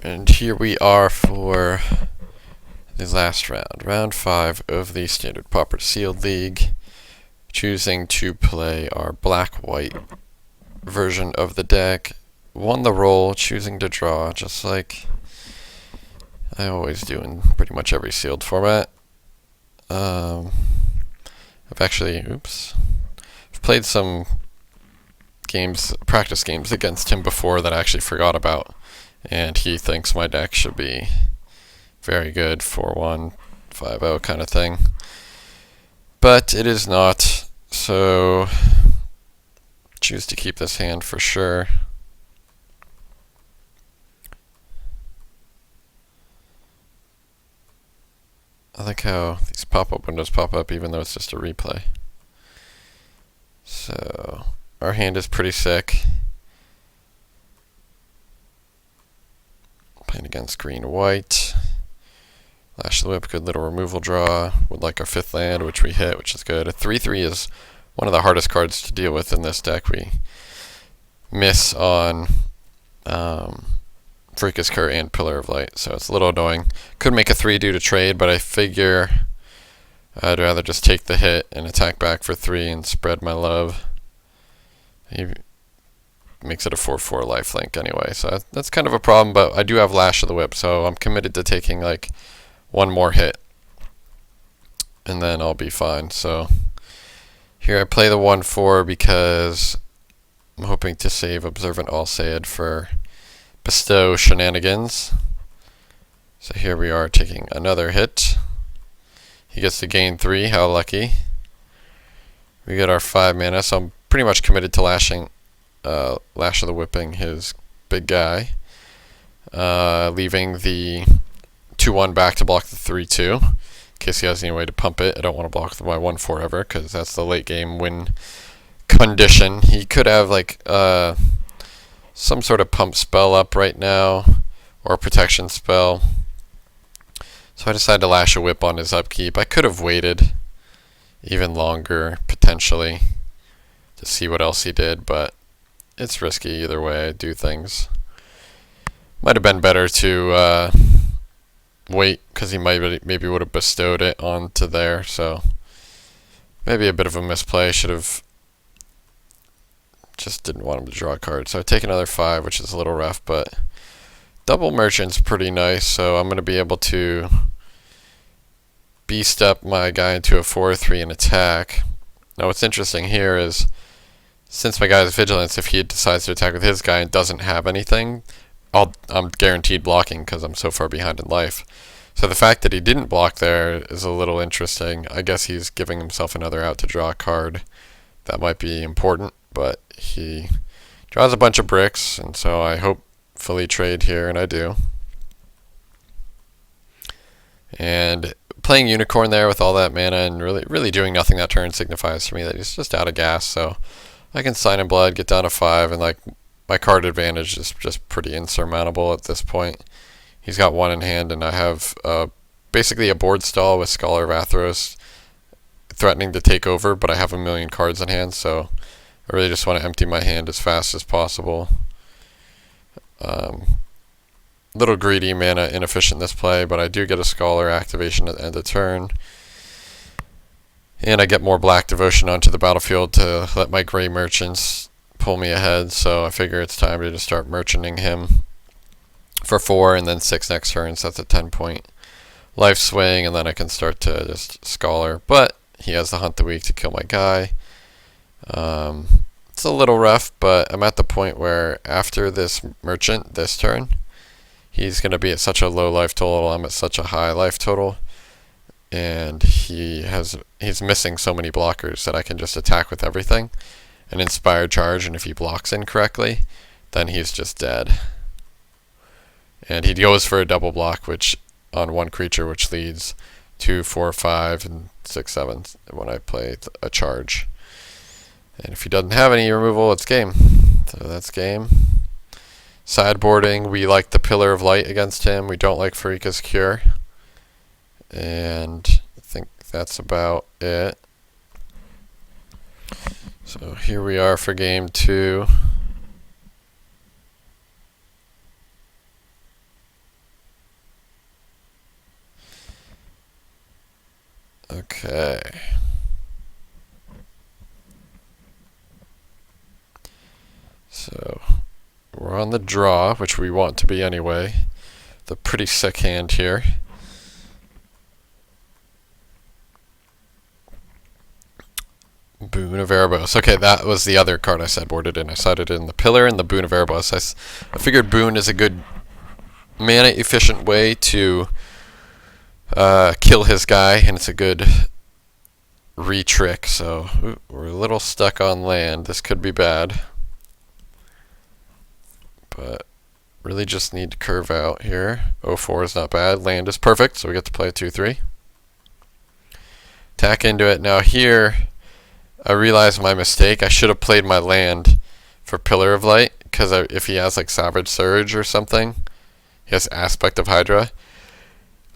And here we are for the last round, round 5 of the Standard Pauper Sealed League, choosing to play our black-white version of the deck. Won the roll, choosing to draw, just like I always do in pretty much every sealed format. I've played some games, practice games against him before that I actually forgot about, and he thinks my deck should be very good, 4-1, 5-0 kind of thing. But it is not, so choose to keep this hand for sure. I like how these pop-up windows pop up even though it's just a replay. So our hand is pretty sick. Playing against green-white. Lash the Whip, good little removal draw. Would like our 5th land, which we hit, which is good. A 3/3 is one of the hardest cards to deal with in this deck. We miss on Freakus Cur and Pillar of Light, so it's a little annoying. Could make a 3 due to trade, but I figure I'd rather just take the hit and attack back for 3 and spread my love. He makes it a 4/4 lifelink anyway, so that's kind of a problem, but I do have Lash of the Whip, so I'm committed to taking like one more hit and then I'll be fine. So here I play the 1/4 because I'm hoping to save Observant Alseid for Bestow shenanigans. So here we are taking another hit. He gets to gain 3, how lucky. We get our 5 mana, so I'm pretty much committed to Lash of the Whipping his big guy. Leaving the 2/1 back to block the 3/2. In case he has any way to pump it. I don't want to block my 1/4 ever, because that's the late game win condition. He could have like some sort of pump spell up right now, or a protection spell. So I decided to Lash a Whip on his upkeep. I could have waited even longer, potentially, to see what else he did, but it's risky either way I do things. Might have been better to wait, because he maybe would have bestowed it onto there, so maybe a bit of a misplay. Should have just didn't want him to draw a card. So I take another 5, which is a little rough, but double Merchant's pretty nice, so I'm going to be able to beast up my guy into a 4/3 and attack. Now what's interesting here is, since my guy has Vigilance, if he decides to attack with his guy and doesn't have anything, I'm guaranteed blocking because I'm so far behind in life. So the fact that he didn't block there is a little interesting. I guess he's giving himself another out to draw a card. That might be important, but he draws a bunch of bricks, and so I hopefully trade here, and I do. And playing Unicorn there with all that mana and really doing nothing that turn signifies to me that he's just out of gas, so I can Sign in Blood, get down to 5, and like my card advantage is just pretty insurmountable at this point. He's got 1 in hand, and I have basically a board stall with Scholar of Athros threatening to take over, but I have a million cards in hand, so I really just want to empty my hand as fast as possible. Little greedy, mana inefficient this play, but I do get a Scholar activation at the end of turn. And I get more Black Devotion onto the battlefield to let my Gray Merchants pull me ahead, so I figure it's time to just start merchanting him for 4 and then 6 next turn, so that's a 10-point life swing, and then I can start to just Scholar, but he has the Hunt the Weak to kill my guy. It's a little rough, but I'm at the point where after this Merchant this turn, he's going to be at such a low life total, I'm at such a high life total, and he's missing so many blockers that I can just attack with everything and Inspired Charge, and if he blocks incorrectly, then he's just dead. And he goes for a double block, which on one creature, which leads to 4, 5, and 6, 7 when I play a charge. And if he doesn't have any removal, it's game. So that's game. Sideboarding, we like the Pillar of Light against him. We don't like Freakus Cur. And I think that's about it. So here we are for game 2. Okay. So we're on the draw, which we want to be anyway. The pretty sick hand here. Boon of Erebos. Okay, that was the other card I sideboarded in. I sided in the Pillar and the Boon of Erebos. I figured Boon is a good mana efficient way to kill his guy, and it's a good re-trick. So we're a little stuck on land. This could be bad, but really just need to curve out here. 0-4 is not bad. Land is perfect, so we get to play a 2-3. Attack into it. Now here, I realized my mistake. I should have played my land for Pillar of Light, because if he has like Savage Surge or something, he has Aspect of Hydra.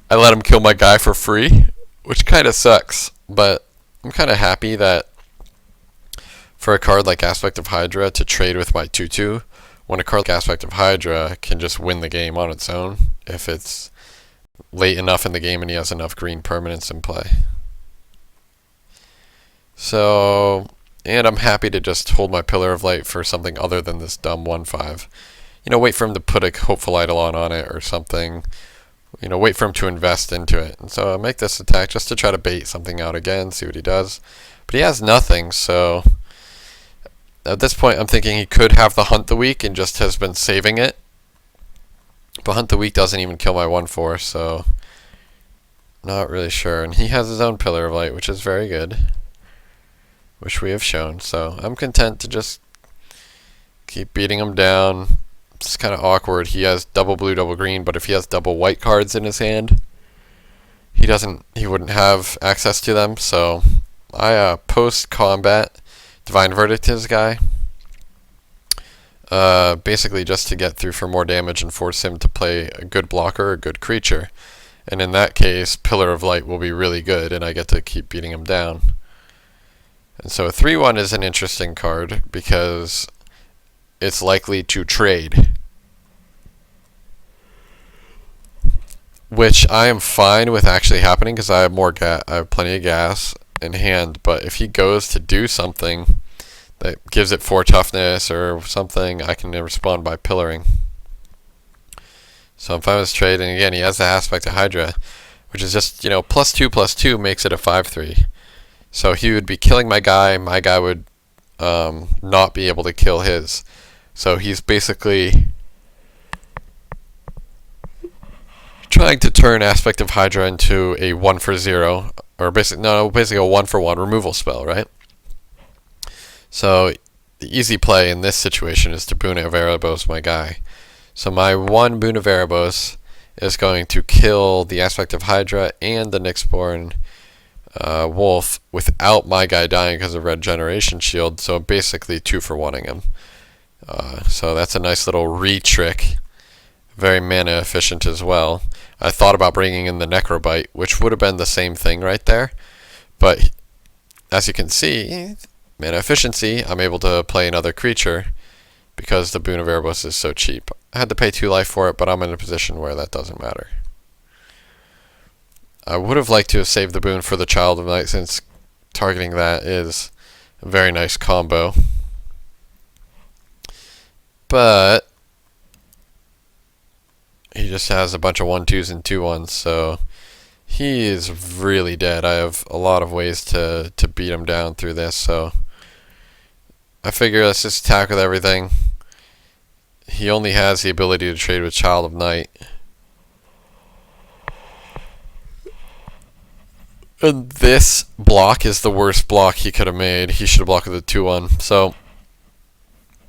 I let him kill my guy for free, which kind of sucks, but I'm kind of happy that for a card like Aspect of Hydra to trade with my 2-2, when a card like Aspect of Hydra can just win the game on its own if it's late enough in the game and he has enough green permanents in play. So, and I'm happy to just hold my Pillar of Light for something other than this dumb 1-5. You know, wait for him to put a Hopeful Eidolon on it or something. You know, wait for him to invest into it. And so I make this attack just to try to bait something out again, see what he does. But he has nothing, so at this point I'm thinking he could have the Hunt the Weak and just has been saving it. But Hunt the Weak doesn't even kill my 1-4, so not really sure. And he has his own Pillar of Light, which is very good, which we have shown. So I'm content to just keep beating him down. It's kind of awkward. He has double blue, double green, but if he has double white cards in his hand, he wouldn't have access to them. So I post combat Divine Verdict his guy, basically just to get through for more damage and force him to play a good blocker or a good creature. And in that case, Pillar of Light will be really good, and I get to keep beating him down. And so a 3-1 is an interesting card because it's likely to trade, which I am fine with actually happening because I have I have plenty of gas in hand. But if he goes to do something that gives it 4 toughness or something, I can respond by pillaring. So I'm fine with this trade. And again, he has the Aspect of Hydra, which is just, you know, +2/+2 makes it a 5/3. So he would be killing my guy would not be able to kill his. So he's basically trying to turn Aspect of Hydra into a 1-for-0, or basically a 1-for-1 removal spell, right? So the easy play in this situation is to Boon of Erebos my guy. So my 1 Boon of Erebos is going to kill the Aspect of Hydra and the Nyxborn Wolf without my guy dying because of Red Generation Shield, so basically 2-for-1ing him. So that's a nice little re-trick, very mana efficient as well. I thought about bringing in the Necrobite, which would have been the same thing right there, but as you can see, mana efficiency, I'm able to play another creature because the Boon of Erebos is so cheap. I had to pay 2 life for it, but I'm in a position where that doesn't matter. I would have liked to have saved the Boon for the Child of Night, since targeting that is a very nice combo. But he just has a bunch of 1/2s and 2/1s, so he is really dead. I have a lot of ways to beat him down through this, so I figure let's just attack with everything. He only has the ability to trade with Child of Night. And this block is the worst block he could have made. He should have blocked with a 2/1. So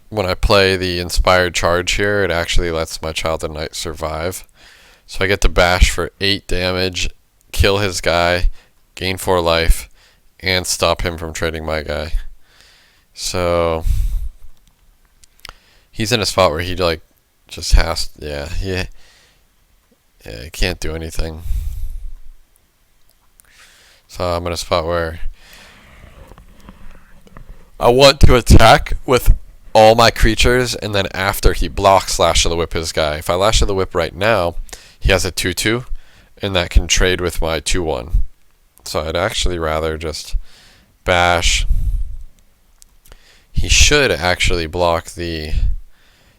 when I play the Inspired Charge here, it actually lets my Child of Night survive. So I get to bash for 8 damage, kill his guy, gain 4 life, and stop him from trading my guy. So he's in a spot where he like just has, he can't do anything. So I'm in a spot where I want to attack with all my creatures, and then after he blocks Lash of the Whip his guy. If I Lash of the Whip right now, he has a 2/2, and that can trade with my 2/1. So I'd actually rather just bash. He should actually block the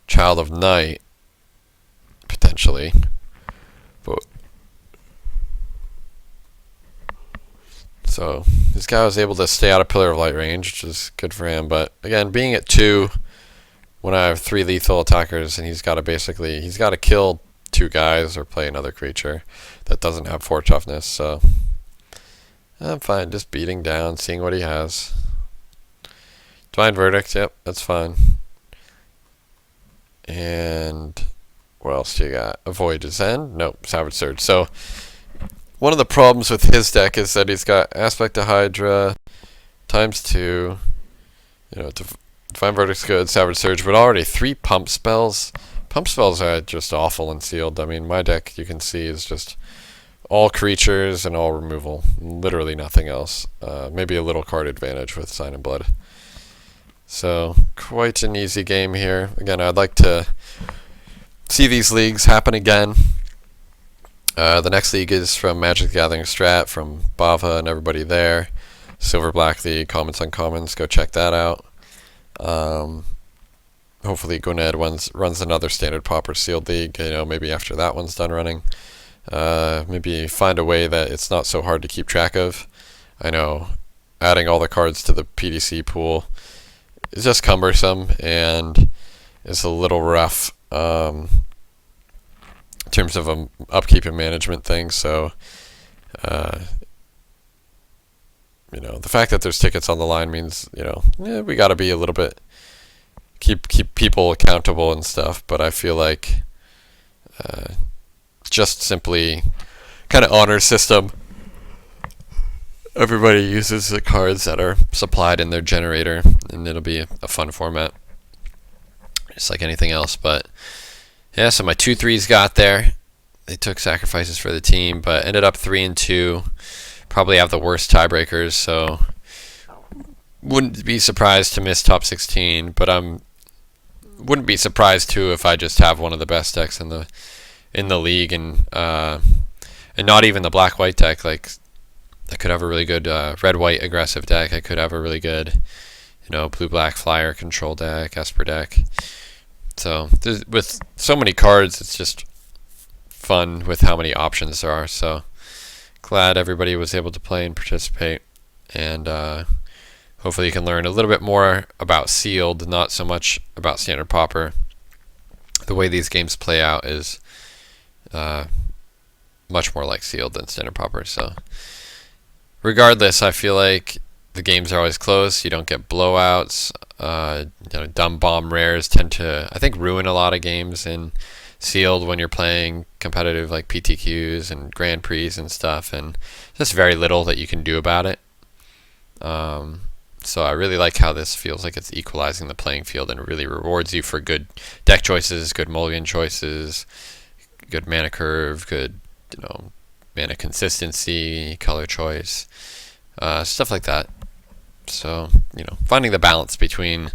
Child of Night, potentially. But so this guy was able to stay out of Pillar of Light range, which is good for him. But again, being at 2, when I have 3 lethal attackers, and he's got to kill 2 guys or play another creature that doesn't have 4 toughness. So I'm fine, just beating down, seeing what he has. Divine Verdict, yep, that's fine. And what else do you got? Avoid Descend? Nope, Savage Surge. So one of the problems with his deck is that he's got Aspect to Hydra ×2. Divine Verdict's good, Savage Surge, but already 3 pump spells. Pump spells are just awful in sealed. I mean, my deck, you can see, is just all creatures and all removal. Literally nothing else. Maybe a little card advantage with Sign in Blood. So, quite an easy game here. Again, I'd like to see these leagues happen again. The next league is from Magic the Gathering Strat, from Bava and everybody there. Silver Black League, Commons Uncommons, go check that out. Hopefully Gwinnett runs another Standard Pauper Sealed League, maybe after that one's done running. Maybe find a way that it's not so hard to keep track of. I know adding all the cards to the PDC pool is just cumbersome and is a little rough in terms of upkeep and management thing. So, the fact that there's tickets on the line means, we got to be a little bit keep people accountable and stuff. But I feel like just simply kind of honor system. Everybody uses the cards that are supplied in their generator, and it'll be a fun format, just like anything else. But yeah, so my 2-3s got there. They took sacrifices for the team, but ended up 3-2. Probably have the worst tiebreakers, so wouldn't be surprised to miss top 16. But wouldn't be surprised too if I just have one of the best decks in the league, and not even the black-white deck. Like, I could have a really good red-white aggressive deck. I could have a really good, blue-black flyer control deck, Esper deck. So with so many cards, it's just fun with how many options there are. So glad everybody was able to play and participate, and hopefully you can learn a little bit more about Sealed, not so much about Standard Pauper. The way these games play out is much more like Sealed than Standard Pauper. So regardless, I feel like the games are always close. You don't get blowouts. Dumb bomb rares tend to, I think, ruin a lot of games in Sealed when you're playing competitive like PTQs and Grand Prix and stuff, and just very little that you can do about it. So I really like how this feels like it's equalizing the playing field and really rewards you for good deck choices, good mulligan choices, good mana curve, good mana consistency, color choice, stuff like that. So, finding the balance between,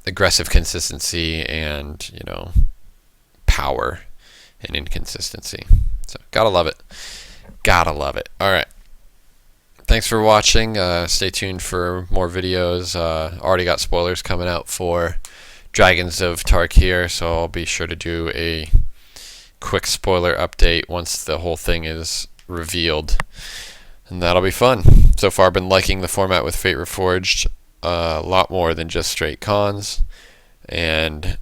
aggressive consistency and, power and inconsistency. So, gotta love it. Gotta love it. Alright. Thanks for watching. Stay tuned for more videos. Already got spoilers coming out for Dragons of Tarkir, so I'll be sure to do a quick spoiler update once the whole thing is revealed, and that'll be fun. So far, I've been liking the format with Fate Reforged a lot more than just straight cons, and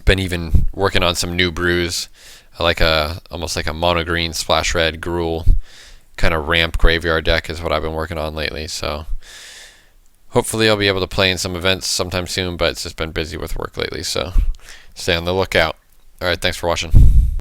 been even working on some new brews. I like almost like a mono green splash red Gruul kind of ramp graveyard deck is what I've been working on lately. So hopefully I'll be able to play in some events sometime soon, but it's just been busy with work lately, so stay on the lookout. Alright, thanks for watching.